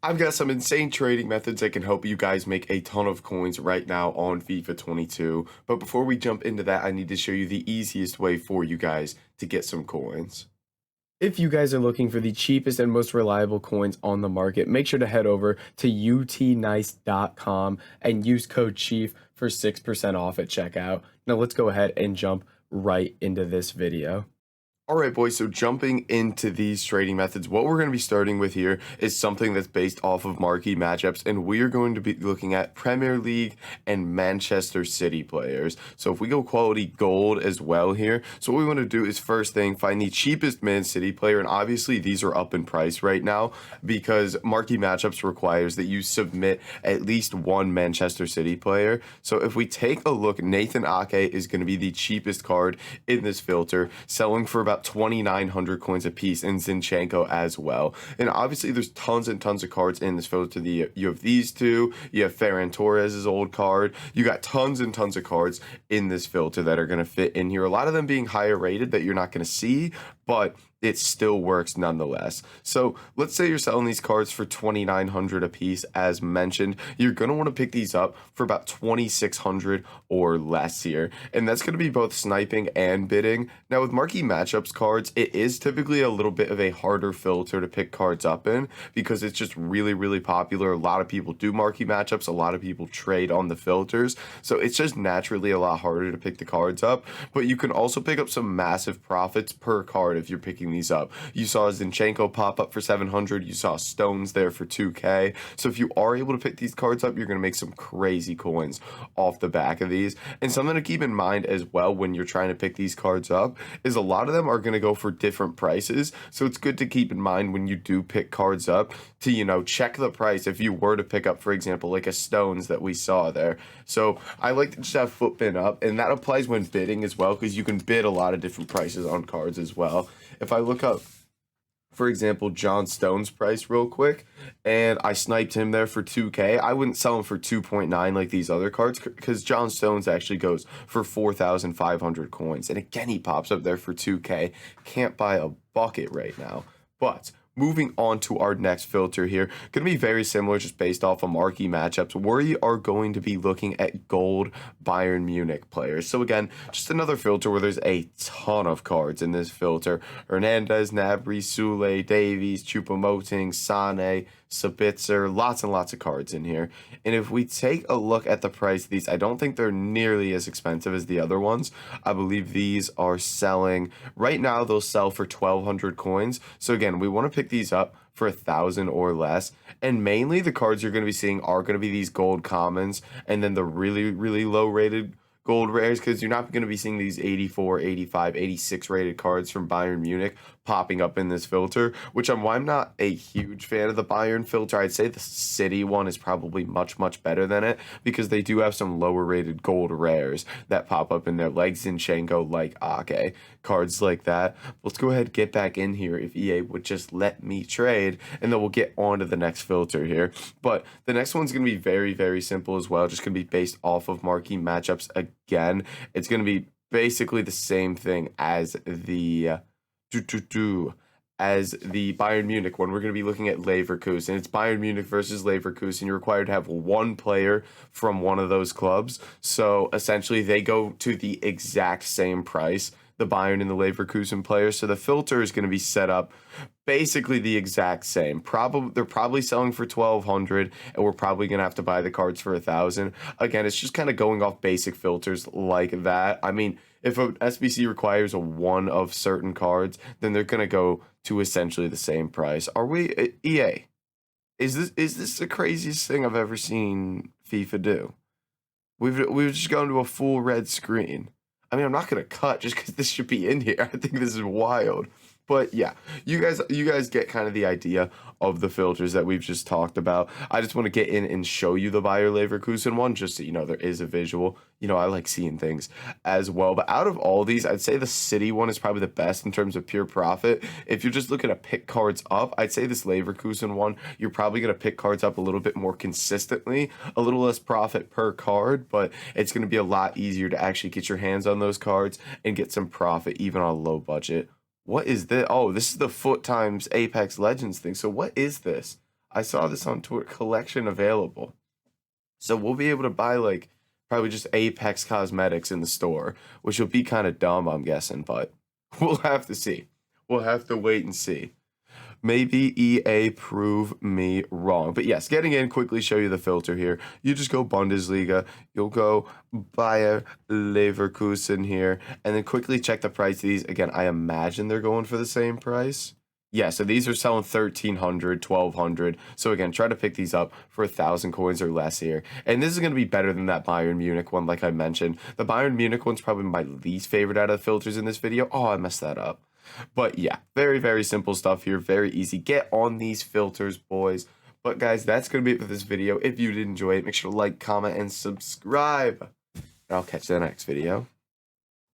I've got some insane trading methods that can help you guys make a ton of coins right now on FIFA 22. But before we jump into that, I need to show you the easiest way for you guys to get some coins. If you guys are looking for the cheapest and most reliable coins on the market, make sure to head over to utnice.com and use code CHIEF for 6% off at checkout. Now let's go ahead and jump right into this video. All right, boys, so jumping into these trading methods, what we're going to be starting with here is something that's based off of marquee matchups, and we are going to be looking at Premier League and Manchester City players. So if we go quality gold as well here, so what we want to do is first thing, find the cheapest Man City player, and obviously these are up in price right now because marquee matchups requires that you submit at least one Manchester City player. So if we take a look, Nathan Ake is going to be the cheapest card in this filter, selling for about 2,900 coins a piece, and Zinchenko as well. And obviously there's tons and tons of cards in this filter. You have these two, you have Ferran Torres' old card, you got tons and tons of cards in this filter that are going to fit in here, a lot of them being higher rated that you're not going to see, but it still works nonetheless. So let's say you're selling these cards for 2,900 a piece, as mentioned. You're going to want to pick these up for about 2,600 or less here. And that's going to be both sniping and bidding. Now with marquee matchups cards, it is typically a little bit of a harder filter to pick cards up in because it's just really, really popular. A lot of people do marquee matchups. A lot of people trade on the filters. So it's just naturally a lot harder to pick the cards up. But you can also pick up some massive profits per card if you're picking these up. You saw Zinchenko pop up for 700. You saw Stones there for 2K. So if you are able to pick these cards up, you're going to make some crazy coins off the back of these. And something to keep in mind as well when you're trying to pick these cards up is a lot of them are going to go for different prices. So it's good to keep in mind when you do pick cards up to, check the price if you were to pick up, for example, like a Stones that we saw there. So I like to just have footbin up, and that applies when bidding as well because you can bid a lot of different prices on cards as well. If I look up, for example, John Stone's price real quick, and I sniped him there for 2K, I wouldn't sell him for 2.9 like these other cards because John Stones actually goes for 4,500 coins. And again, he pops up there for 2K. Can't buy a bucket right now. But moving on to our next filter here, going to be very similar, just based off of marquee matchups. We are going to be looking at gold Bayern Munich players. So again, just another filter where there's a ton of cards in this filter. Hernandez, Gnabry, Sule, Davies, Choupo-Moting, Sane, Sabitzer, lots and lots of cards in here. And if we take a look at the price of these, I don't think they're nearly as expensive as the other ones. I believe these are selling, right now they'll sell for 1,200 coins. So again, we want to pick these up for 1,000 or less. And mainly the cards you're going to be seeing are going to be these gold commons and then the really, really low rated gold rares, because you're not going to be seeing these 84, 85, 86 rated cards from Bayern Munich popping up in this filter, which I'm not a huge fan of the Bayern filter. I'd say the City one is probably much, much better than it because they do have some lower rated gold rares that pop up in there, like Zinchenko, like Ake, cards like that. Let's go ahead and get back in here if EA would just let me trade, and then we'll get on to the next filter here. But the next one's going to be very, very simple as well, just going to be based off of marquee matchups again. It's going to be basically the same thing as the Bayern Munich one. We're going to be looking at Leverkusen. It's Bayern Munich versus Leverkusen. You're required to have one player from one of those clubs. So essentially they go to the exact same price, the Bayern and the Leverkusen players. So the filter is going to be set up basically the exact same. They're probably selling for 1,200, and we're probably going to have to buy the cards for 1,000. Again, it's just kind of going off basic filters like that. I mean, if an SBC requires a one of certain cards, then they're going to go to essentially the same price. Are we, EA? Is this the craziest thing I've ever seen FIFA do? We've just gone to a full red screen. I mean, I'm not going to cut just because this should be in here. I think this is wild. But yeah, you guys get kind of the idea of the filters that we've just talked about. I just want to get in and show you the Bayer Leverkusen one, just so there is a visual. I like seeing things as well. But out of all these, I'd say the City one is probably the best in terms of pure profit. If you're just looking to pick cards up, I'd say this Leverkusen one, you're probably going to pick cards up a little bit more consistently, a little less profit per card, but it's going to be a lot easier to actually get your hands on those cards and get some profit even on a low budget. What is this? Oh, this is the Foot times Apex Legends thing. So what is this? I saw this on Twitter, collection available. So we'll be able to buy like probably just Apex cosmetics in the store, which will be kind of dumb, I'm guessing, but we'll have to see. We'll have to wait and see. Maybe EA prove me wrong. But yes, getting in, quickly show you the filter here. You just go Bundesliga, you'll go Bayer Leverkusen here, and then quickly check the price of these. Again, I imagine they're going for the same price. Yeah, so these are selling 1,300, 1,200. So again, try to pick these up for 1,000 coins or less here. And this is going to be better than that Bayern Munich one, like I mentioned. The Bayern Munich one's probably my least favorite out of the filters in this video. Oh, I messed that up. But yeah, very, very simple stuff here. Very easy. Get on these filters, boys. But guys, that's going to be it for this video. If you did enjoy it, make sure to like, comment, and subscribe. And I'll catch you in the next video.